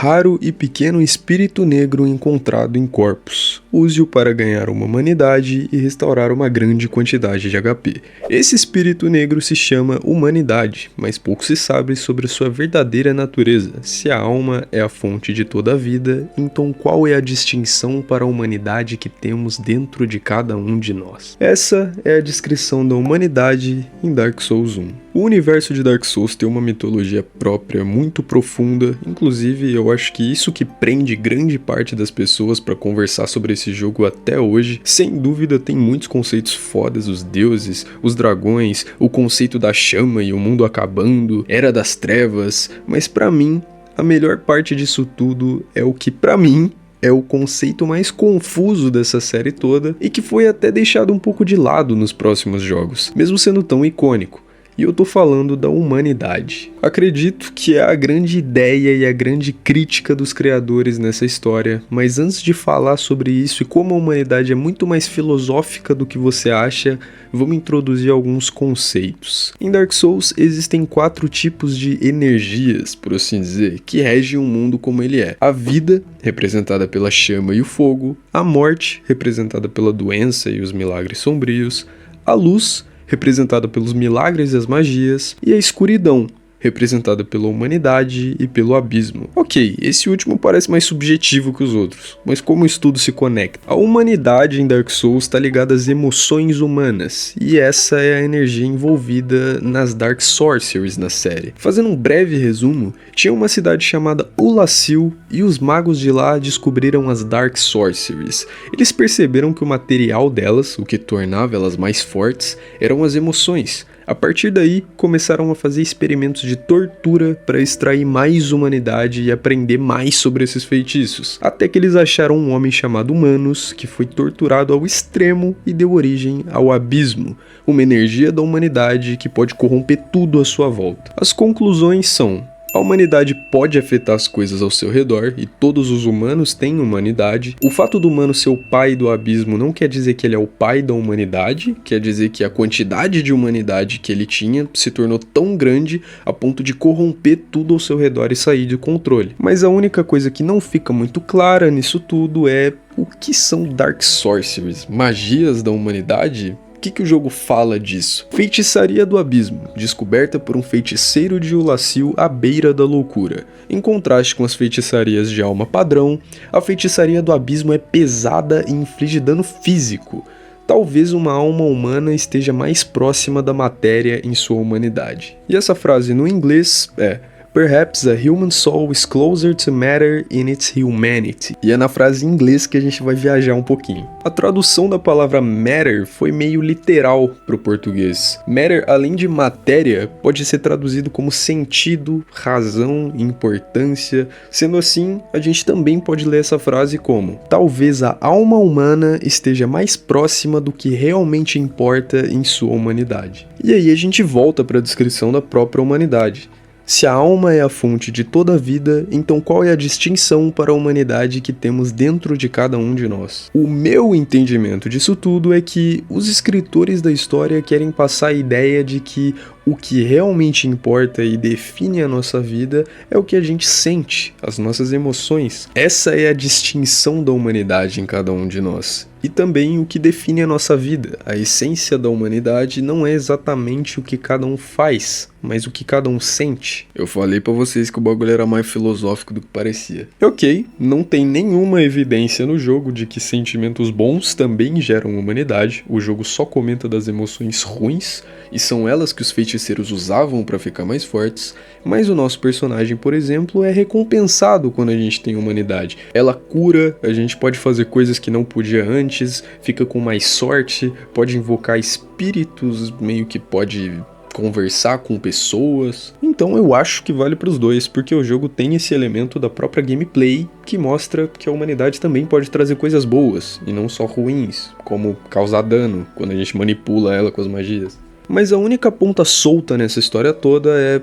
raro e pequeno espírito negro encontrado em corpos. Use-o para ganhar uma humanidade e restaurar uma grande quantidade de HP. Esse espírito negro se chama humanidade, mas pouco se sabe sobre sua verdadeira natureza. Se a alma é a fonte de toda a vida, então qual é a distinção para a humanidade que temos dentro de cada um de nós? Essa é a descrição da humanidade em Dark Souls 1. O universo de Dark Souls tem uma mitologia própria muito profunda, inclusive eu acho que isso que prende grande parte das pessoas para conversar sobre esse jogo até hoje. Sem dúvida tem muitos conceitos fodas, os deuses, os dragões, o conceito da chama e o mundo acabando, era das trevas, mas pra mim, a melhor parte disso tudo é o que pra mim é o conceito mais confuso dessa série toda e que foi até deixado um pouco de lado nos próximos jogos, mesmo sendo tão icônico. E eu tô falando da humanidade. Acredito que é a grande ideia e a grande crítica dos criadores nessa história, mas antes de falar sobre isso e como a humanidade é muito mais filosófica do que você acha, vamos introduzir alguns conceitos. Em Dark Souls existem 4 tipos de energias, por assim dizer, que regem o mundo como ele é. A vida, representada pela chama e o fogo, a morte, representada pela doença e os milagres sombrios, a luz, representada pelos milagres e as magias, e a escuridão, representada pela humanidade e pelo abismo. Ok, esse último parece mais subjetivo que os outros, mas como isso tudo se conecta? A humanidade em Dark Souls está ligada às emoções humanas, e essa é a energia envolvida nas Dark Sorceries na série. Fazendo um breve resumo, tinha uma cidade chamada Ulasil, e os magos de lá descobriram as Dark Sorceries. Eles perceberam que o material delas, o que tornava elas mais fortes, eram as emoções. A partir daí, começaram a fazer experimentos de tortura para extrair mais humanidade e aprender mais sobre esses feitiços, até que eles acharam um homem chamado Manus, que foi torturado ao extremo e deu origem ao Abismo, uma energia da humanidade que pode corromper tudo à sua volta. As conclusões são: a humanidade pode afetar as coisas ao seu redor, e todos os humanos têm humanidade. O fato do humano ser o pai do abismo não quer dizer que ele é o pai da humanidade, quer dizer que a quantidade de humanidade que ele tinha se tornou tão grande a ponto de corromper tudo ao seu redor e sair de controle. Mas a única coisa que não fica muito clara nisso tudo é o que são Dark Sorceries, magias da humanidade? O que o jogo fala disso? Feitiçaria do Abismo, descoberta por um feiticeiro de Ulasil à beira da loucura. Em contraste com as feitiçarias de alma padrão, a feitiçaria do Abismo é pesada e inflige dano físico. Talvez uma alma humana esteja mais próxima da matéria em sua humanidade. E essa frase no inglês é: Perhaps a human soul is closer to matter in its humanity. E é na frase em inglês que a gente vai viajar um pouquinho. A tradução da palavra matter foi meio literal para o português. Matter, além de matéria, pode ser traduzido como sentido, razão, importância. Sendo assim, a gente também pode ler essa frase como: talvez a alma humana esteja mais próxima do que realmente importa em sua humanidade. E aí a gente volta para a descrição da própria humanidade. Se a alma é a fonte de toda a vida, então qual é a distinção para a humanidade que temos dentro de cada um de nós? O meu entendimento disso tudo é que os escritores da história querem passar a ideia de que o que realmente importa e define a nossa vida é o que a gente sente, as nossas emoções. Essa é a distinção da humanidade em cada um de nós. E também o que define a nossa vida. A essência da humanidade não é exatamente o que cada um faz, mas o que cada um sente. Eu falei pra vocês que o bagulho era mais filosófico do que parecia. Ok, não tem nenhuma evidência no jogo de que sentimentos bons também geram humanidade. O jogo só comenta das emoções ruins, e são elas que os feiticeiros usavam para ficar mais fortes, mas o nosso personagem, por exemplo, é recompensado quando a gente tem humanidade. Ela cura, a gente pode fazer coisas que não podia antes, fica com mais sorte, pode invocar espíritos, meio que pode conversar com pessoas. Então eu acho que vale para os dois, porque o jogo tem esse elemento da própria gameplay que mostra que a humanidade também pode trazer coisas boas e não só ruins, como causar dano quando a gente manipula ela com as magias. Mas a única ponta solta nessa história toda é: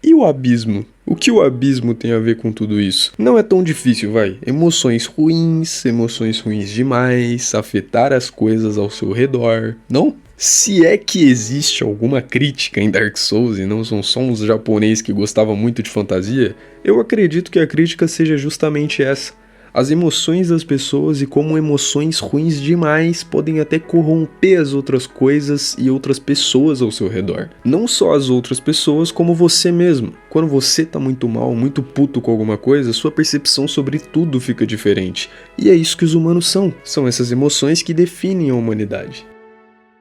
e o abismo? O que o abismo tem a ver com tudo isso? Não é tão difícil, vai. Emoções ruins demais, afetar as coisas ao seu redor, não? Se é que existe alguma crítica em Dark Souls e não são só uns japoneses que gostavam muito de fantasia, eu acredito que a crítica seja justamente essa. As emoções das pessoas e como emoções ruins demais podem até corromper as outras coisas e outras pessoas ao seu redor. Não só as outras pessoas, como você mesmo. Quando você tá muito mal, muito puto com alguma coisa, sua percepção sobre tudo fica diferente. E é isso que os humanos são. São essas emoções que definem a humanidade.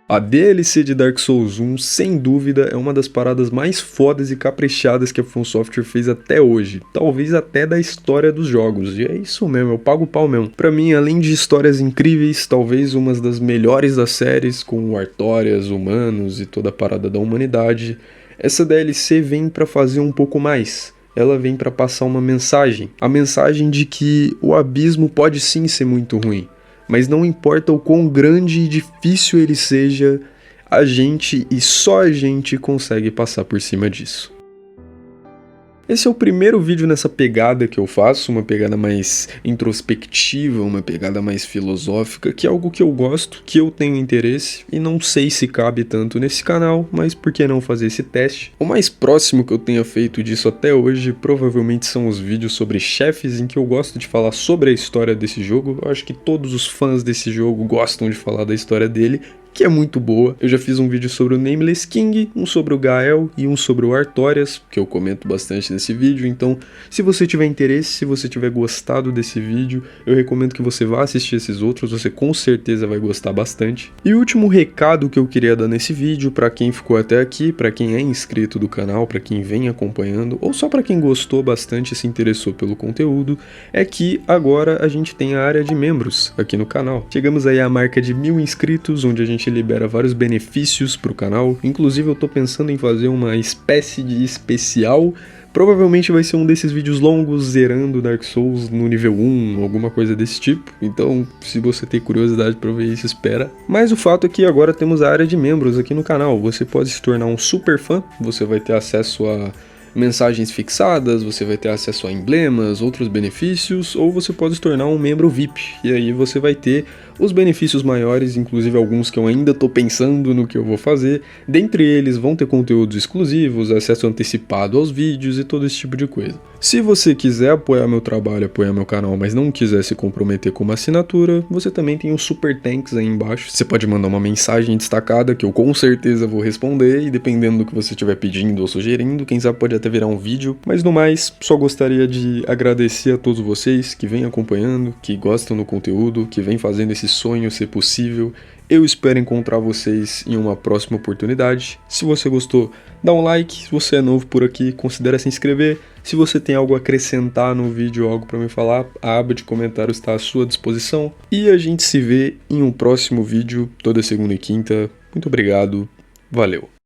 A DLC de Dark Souls 1, sem dúvida, é uma das paradas mais fodas e caprichadas que a From Software fez até hoje, talvez até da história dos jogos, e é isso mesmo, eu pago o pau mesmo. Pra mim, além de histórias incríveis, talvez uma das melhores das séries, com Artorias, humanos e toda a parada da humanidade, essa DLC vem pra fazer um pouco mais. Ela vem pra passar uma mensagem, a mensagem de que o abismo pode sim ser muito ruim. Mas não importa o quão grande e difícil ele seja, a gente e só a gente consegue passar por cima disso. Esse é o primeiro vídeo nessa pegada que eu faço, uma pegada mais introspectiva, uma pegada mais filosófica, que é algo que eu gosto, que eu tenho interesse, e não sei se cabe tanto nesse canal, mas por que não fazer esse teste? O mais próximo que eu tenha feito disso até hoje, provavelmente são os vídeos sobre chefes, em que eu gosto de falar sobre a história desse jogo. Eu acho que todos os fãs desse jogo gostam de falar da história dele, que é muito boa. Eu já fiz um vídeo sobre o Nameless King, um sobre o Gael e um sobre o Artorias, que eu comento bastante nesse vídeo, então se você tiver interesse, se você tiver gostado desse vídeo, eu recomendo que você vá assistir esses outros, você com certeza vai gostar bastante. E o último recado que eu queria dar nesse vídeo, pra quem ficou até aqui, pra quem é inscrito do canal, pra quem vem acompanhando, ou só pra quem gostou bastante e se interessou pelo conteúdo, é que agora a gente tem a área de membros aqui no canal. Chegamos aí à marca de 1000 inscritos, onde a gente libera vários benefícios para o canal, inclusive eu tô pensando em fazer uma espécie de especial, provavelmente vai ser um desses vídeos longos zerando Dark Souls no nível 1, alguma coisa desse tipo, então se você tem curiosidade para ver isso, espera. Mas o fato é que agora temos a área de membros aqui no canal, você pode se tornar um super fã, você vai ter acesso a mensagens fixadas, você vai ter acesso a emblemas, outros benefícios, ou você pode se tornar um membro VIP, e aí você vai ter os benefícios maiores, inclusive alguns que eu ainda tô pensando no que eu vou fazer. Dentre eles vão ter conteúdos exclusivos, acesso antecipado aos vídeos e todo esse tipo de coisa. Se você quiser apoiar meu trabalho, apoiar meu canal, mas não quiser se comprometer com uma assinatura, você também tem os Super Thanks aí embaixo. Você pode mandar uma mensagem destacada que eu com certeza vou responder, e dependendo do que você estiver pedindo ou sugerindo, quem sabe pode até virar um vídeo. Mas no mais, só gostaria de agradecer a todos vocês que vêm acompanhando, que gostam do conteúdo, que vêm fazendo esse sonho ser possível. Eu espero encontrar vocês em uma próxima oportunidade. Se você gostou, dá um like. Se você é novo por aqui, considere se inscrever. Se você tem algo a acrescentar no vídeo, algo para me falar, a aba de comentários está à sua disposição. E a gente se vê em um próximo vídeo, toda segunda e quinta. Muito obrigado, valeu!